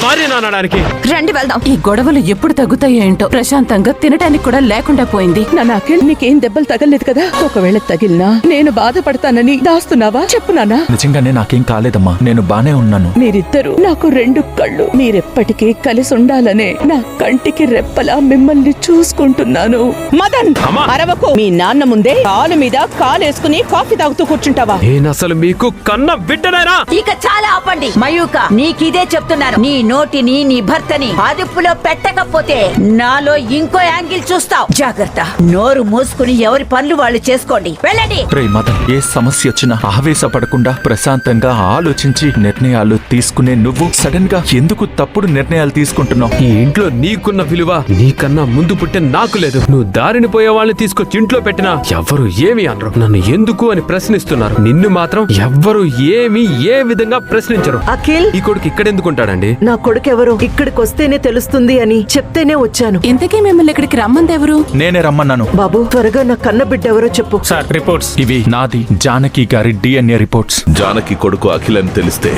భార్యను అనడానికి? రండి వెళ్దాం. ఈ గొడవలు ఎప్పుడు తగ్గుతాయో ఏంటో. ప్రశాంతంగా తినటానికి కూడా లేకుండా పోయింది. నా అఖిల్ నీకేం దెబ్బలు తగలేదు కదా? ఒకవేళ తగిలినా నేను బాధపడతానని దాస్తున్నావా? చెప్పు నాన్న. నిజంగానే నాకేం కాలేదమ్మా, నేను బానే ఉన్నాను. మీరిద్దరూ నాకు రెండు కళ్ళు. మీరెప్పటికీ కలిసి ఉండాలనే నా కంటికి రెప్పలా మిమ్మల్ని చూసుకుంటున్నాను. మదన్, అరవకు. మీ నాన్న ముందే కాలు మీద కాలేసుకుని కాఫీ తాగుతూ కూర్చుంటావా? నేనసలు మీకు కన్న బిడ్డనేనా? ఇక చాలా ఆపండి. మయూక, నీకిదే చెప్తున్నాను. నీ నోటిని నీ భర్తని అదుపులో పెట్టకపోతే నాలో ఇంకో యాంగిల్ చూస్తావు. జాగ్రత్త. నోరు మూసుకుని ఎవరి పనులు వాళ్ళు చేసుకోండి. వెళ్ళండి. రే మదన్, ఏ సమస్య వచ్చినా ఆవేశపడకుండా ప్రశాంతంగా ఆలోచించి నిర్ణయాలు తీసుకునే నువ్వు సడన్ గా ఎందుకు తప్పుడు నిర్ణయాలు తీసుకుంటున్నావు? ఈ ఇంట్లో నీకున్న విలువ నీకన్నా ముందు పుట్టే నాకు లేదు. నువ్వు దారిని పోయే వాళ్ళని తీసుకొచ్చి ఇంట్లో పెట్టినా ఎవ్వరు ఏమి అనరు. నన్ను ఎందుకు అని ప్రశ్నిస్తున్నారు. నిన్ను మాత్రం ఎవ్వరు ఏమి ఏ విధంగా ప్రశ్నించరు. అఖిల్, ఈ కొడుకు ఇక్కడెందుకుంటాడండి? నా కొడుకెవరో ఇక్కడికి వస్తేనే తెలుస్తుంది అని చెప్తేనే వచ్చాను. ఇంతకీ మిమ్మల్ని ఇక్కడికి రమ్మందెవరు? నేనే రమ్మన్నాను. బాబు, త్వరగా నా కన్న బిడ్డ ఎవరో చెప్పు. సార్, రిపోర్ట్స్ ఇవి. నాది జానకి గారి DNA రిపోర్ట్స్. జానకి కొడుకు అఖిల్ అని తెలిస్తే